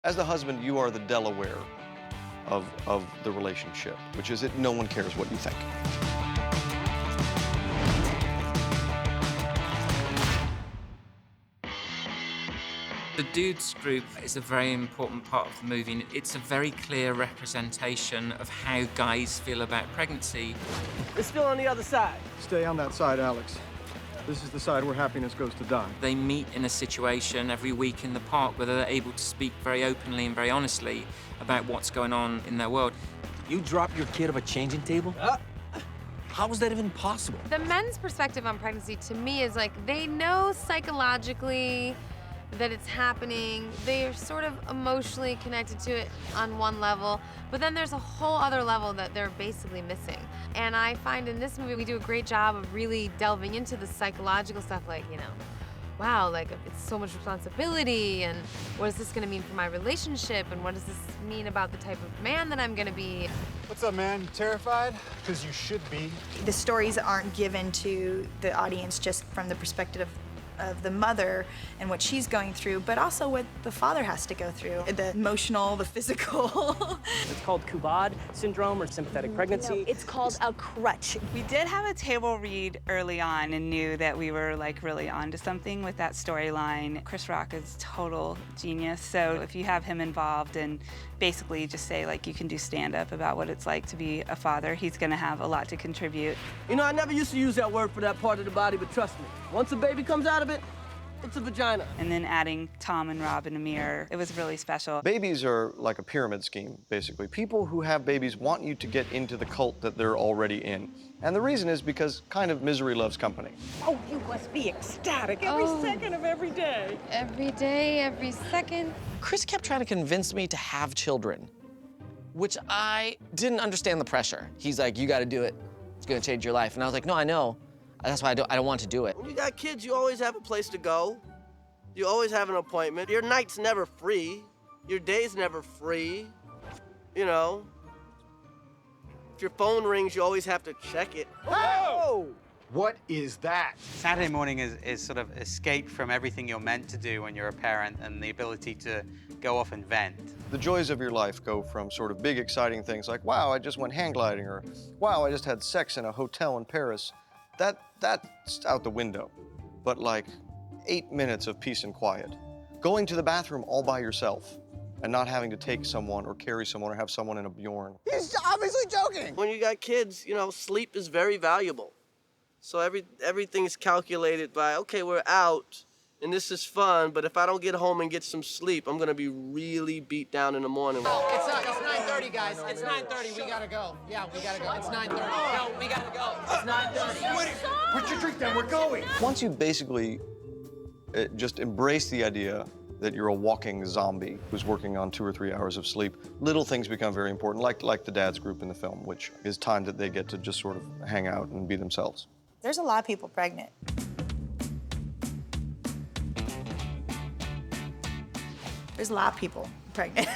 As the husband, you are the Delaware of the relationship, which is that no one cares what you think. The dudes group is a very important part of the movie, and it's a very clear representation of how guys feel about pregnancy. It's still on the other side. Stay on that side, Alex. This is the side where happiness goes to die. They meet in a situation every week in the park where they're able to speak very openly and very honestly about what's going on in their world. You drop your kid off a changing table? How is that even possible? The men's perspective on pregnancy to me is like they know psychologically that it's happening. They're sort of emotionally connected to it on one level, but then there's a whole other level that they're basically missing. And I find in this movie we do a great job of really delving into the psychological stuff, like, you know, wow, like it's so much responsibility, and what is this gonna mean for my relationship, and what does this mean about the type of man that I'm gonna be? What's up, man? You terrified? Because you should be. The stories aren't given to the audience just from the perspective of the mother and what she's going through, but also what the father has to go through. The emotional, the physical. It's called Kubad syndrome or sympathetic pregnancy. It's called a crutch. We did have a table read early on and knew that we were like really onto something with that storyline. Chris Rock is total genius, so if you have him involved and basically just say like you can do stand-up about what it's like to be a father, he's gonna have a lot to contribute. You know, I never used to use that word for that part of the body, but trust me, once a baby comes out of it, it's a vagina. And then adding Tom and Rob and Amir, it was really special. Babies are like a pyramid scheme, basically. People who have babies want you to get into the cult that they're already in. And the reason is because kind of misery loves company. Oh, you must be ecstatic every second of every day. Every day, every second. Chris kept trying to convince me to have children, which I didn't understand the pressure. He's like, you gotta do it. It's gonna change your life. And I was like, no, I know. That's why I don't want to do it. When you got kids, you always have a place to go. You always have an appointment. Your night's never free. Your day's never free. You know? If your phone rings, you always have to check it. Whoa! What is that? Saturday morning is sort of escape from everything you're meant to do when you're a parent and the ability to go off and vent. The joys of your life go from sort of big, exciting things like, wow, I just went hang gliding, or wow, I just had sex in a hotel in Paris. That's out the window. But like 8 minutes of peace and quiet. Going to the bathroom all by yourself and not having to take someone or carry someone or have someone in a Bjorn. He's obviously joking. When you got kids, you know, sleep is very valuable. So everything's calculated by, okay, we're out and this is fun, but if I don't get home and get some sleep, I'm gonna be really beat down in the morning. It's 9:30, guys. It's 9:30. We gotta go. Yeah, we gotta go. It's 9:30. No, we gotta go. It's 9:30. Wait, put your drink down. We're going. Once you basically just embrace the idea that you're a walking zombie who's working on 2 or 3 hours of sleep, little things become very important, like the dad's group in the film, which is time that they get to just sort of hang out and be themselves. There's a lot of people pregnant. There's a lot of people pregnant,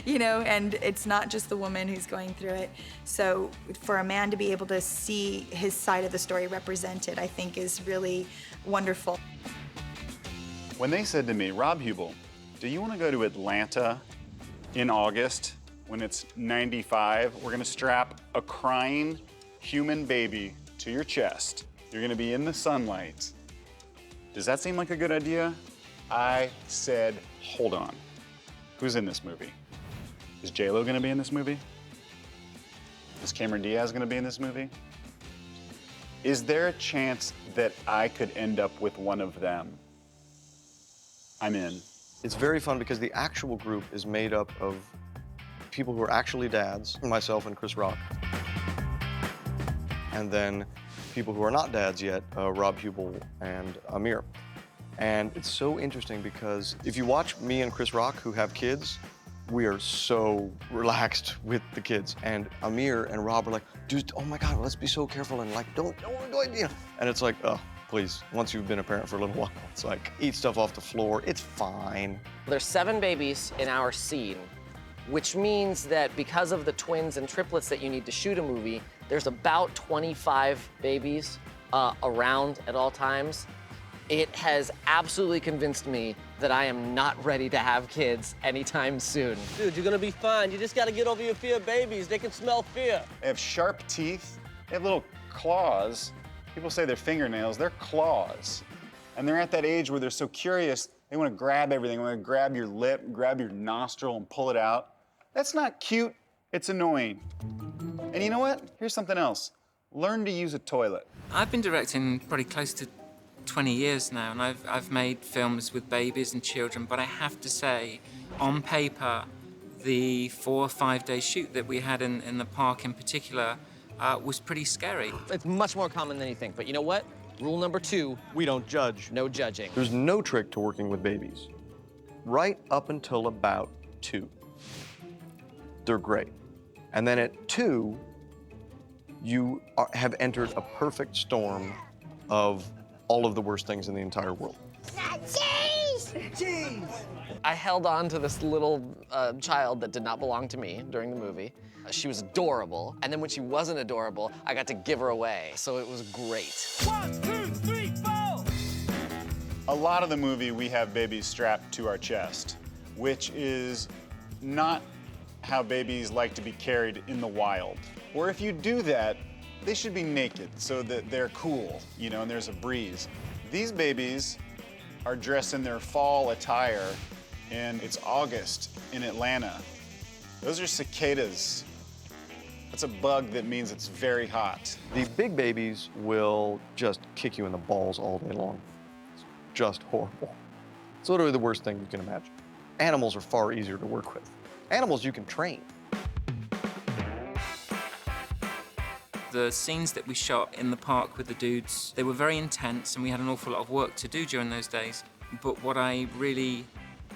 you know, and it's not just the woman who's going through it. So for a man to be able to see his side of the story represented, I think is really wonderful. When they said to me, Rob Hubel, do you want to go to Atlanta in August when it's 95? We're going to strap a crying human baby to your chest. You're going to be in the sunlight. Does that seem like a good idea? I said, hold on. Who's in this movie? Is J-Lo gonna be in this movie? Is Cameron Diaz gonna be in this movie? Is there a chance that I could end up with one of them? I'm in. It's very fun because the actual group is made up of people who are actually dads, myself and Chris Rock. And then people who are not dads yet, Rob Hubel and Amir. And it's so interesting because if you watch me and Chris Rock, who have kids, we are so relaxed with the kids. And Amir and Rob are like, dude, oh my God, let's be so careful and like, don't, you know. And it's like, oh, please, once you've been a parent for a little while, it's like, eat stuff off the floor, it's fine. There's 7 babies in our scene, which means that because of the twins and triplets that you need to shoot a movie, there's about 25 babies around at all times. It has absolutely convinced me that I am not ready to have kids anytime soon. Dude, you're gonna be fine. You just gotta get over your fear of babies. They can smell fear. They have sharp teeth. They have little claws. People say they're fingernails. They're claws. And they're at that age where they're so curious, they want to grab everything. They want to grab your lip, grab your nostril, and pull it out. That's not cute. It's annoying. And you know what? Here's something else. Learn to use a toilet. I've been directing probably close to 20 years now, and I've made films with babies and children, but I have to say, on paper, the 4 or 5 day shoot that we had in the park in particular was pretty scary. It's much more common than you think, but you know what? Rule number 2, We don't judge. no judging. There's no trick to working with babies. Right up until about 2, they're great. And then at 2, you have entered a perfect storm of all of the worst things in the entire world. I held on to this little child that did not belong to me during the movie. She was adorable, and then when she wasn't adorable, I got to give her away, so it was great. 1, 2, 3, 4. A lot of the movie, we have babies strapped to our chest, which is not how babies like to be carried in the wild. Or if you do that, they should be naked so that they're cool, you know, and there's a breeze. These babies are dressed in their fall attire, and it's August in Atlanta. Those are cicadas. That's a bug that means it's very hot. The big babies will just kick you in the balls all day long. It's just horrible. It's literally the worst thing you can imagine. Animals are far easier to work with. Animals you can train. The scenes that we shot in the park with the dudes, they were very intense, and we had an awful lot of work to do during those days. But what I really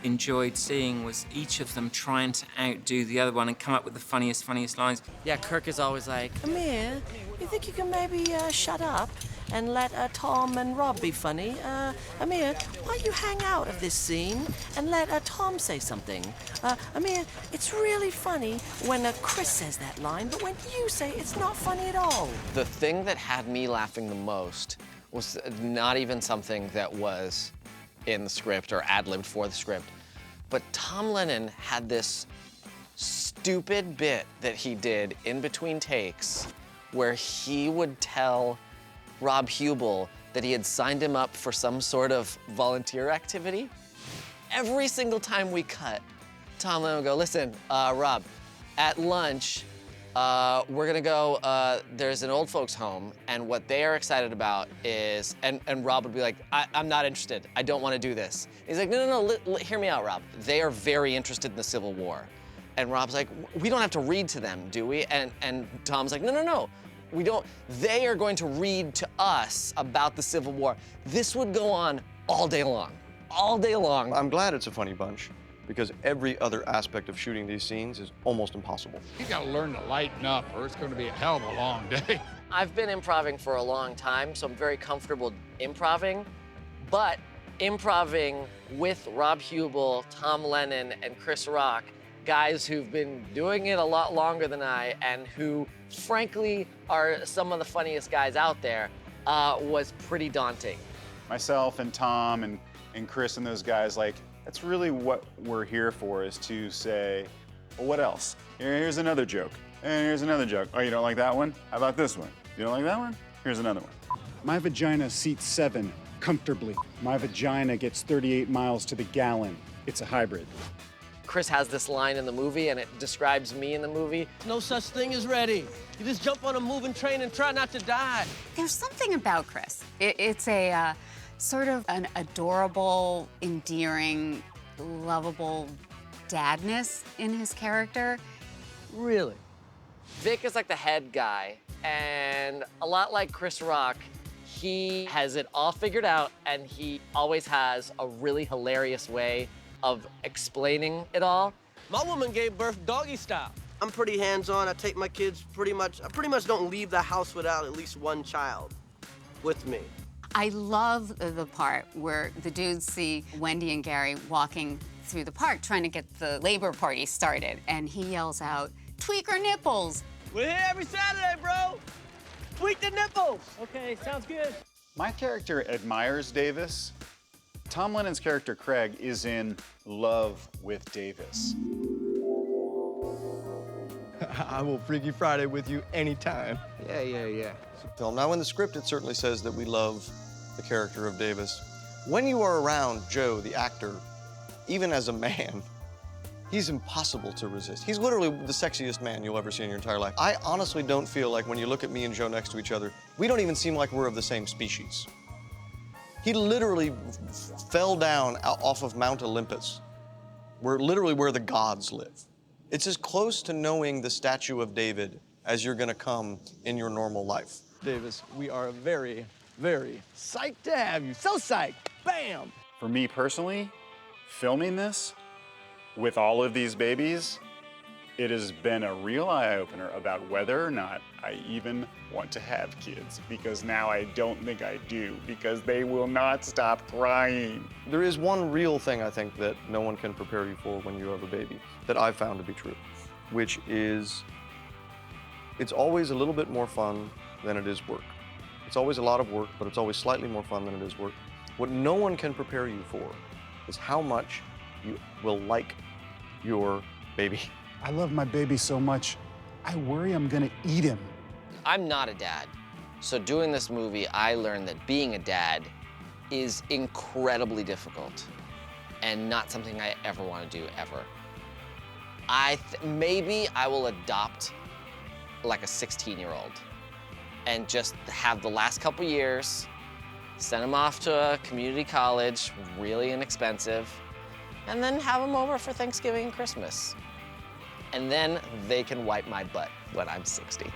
enjoyed seeing was each of them trying to outdo the other one and come up with the funniest lines. Yeah, Kirk is always like, Amir, you think you can maybe shut up and let Tom and Rob be funny? Amir, why don't you hang out of this scene and let Tom say something? Amir, it's really funny when Chris says that line, but when you say it's not funny at all. the thing that had me laughing the most was not even something that was in the script or ad-libbed for the script, but Tom Lennon had this stupid bit that he did in between takes where he would tell Rob Hubel that he had signed him up for some sort of volunteer activity. Every single time we cut, Tom Lennon would go, listen, Rob, at lunch, we're gonna go, there's an old folks home, and what they are excited about is, and Rob would be like, I'm not interested, I don't wanna do this. He's like, no, hear me out, Rob. They are very interested in the Civil War. And Rob's like, we don't have to read to them, do we? And Tom's like, no, we don't. They are going to read to us about the Civil War. This would go on all day long, all day long. I'm glad it's a funny bunch, because every other aspect of shooting these scenes is almost impossible. You gotta learn to lighten up, or it's gonna be a hell of a long day. I've been improving for a long time, so I'm very comfortable improving, but improving with Rob Hubel, Tom Lennon, and Chris Rock, guys who've been doing it a lot longer than I, and who, frankly, are some of the funniest guys out there, was pretty daunting. Myself and Tom and Chris and those guys, like, that's really what we're here for, is to say, well, what else? Here's another joke, and here's another joke. Oh, you don't like that one? How about this one? You don't like that one? Here's another one. My vagina seats 7 comfortably. My vagina gets 38 miles to the gallon. It's a hybrid. Chris has this line in the movie, and it describes me in the movie. No such thing as ready. You just jump on a moving train and try not to die. There's something about Chris. It's a sort of an adorable, endearing, lovable dadness in his character. Really? Vic is like the head guy, and a lot like Chris Rock, he has it all figured out, and he always has a really hilarious way of explaining it all. My woman gave birth doggy style. I'm pretty hands-on. I take my kids I pretty much don't leave the house without at least one child with me. I love the part where the dudes see Wendy and Gary walking through the park trying to get the Labor Party started, and he yells out, "Tweak our nipples." We're here every Saturday, bro. Tweak the nipples. Okay, sounds good. My character admires Davis. Tom Lennon's character, Craig, is in love with Davis. I will Freaky Friday with you anytime. Yeah. Film. Now, in the script, it certainly says that we love the character of Davis. When you are around Joe, the actor, even as a man, he's impossible to resist. He's literally the sexiest man you'll ever see in your entire life. I honestly don't feel like when you look at me and Joe next to each other, we don't even seem like we're of the same species. He literally fell down off of Mount Olympus, literally where the gods live. It's as close to knowing the statue of David as you're gonna come in your normal life. Davis, we are very, very psyched to have you. So psyched. Bam! For me personally, filming this with all of these babies, it has been a real eye-opener about whether or not I even want to have kids, because now I don't think I do, because they will not stop crying. There is one real thing I think that no one can prepare you for when you have a baby that I've found to be true, which is it's always a little bit more fun than it is work. It's always a lot of work, but it's always slightly more fun than it is work. What no one can prepare you for is how much you will like your baby. I love my baby so much, I worry I'm gonna eat him. I'm not a dad. So doing this movie, I learned that being a dad is incredibly difficult and not something I ever want to do, ever. Maybe I will adopt like a 16-year-old and just have the last couple years, send him off to a community college, really inexpensive, and then have him over for Thanksgiving and Christmas. And then they can wipe my butt when I'm 60.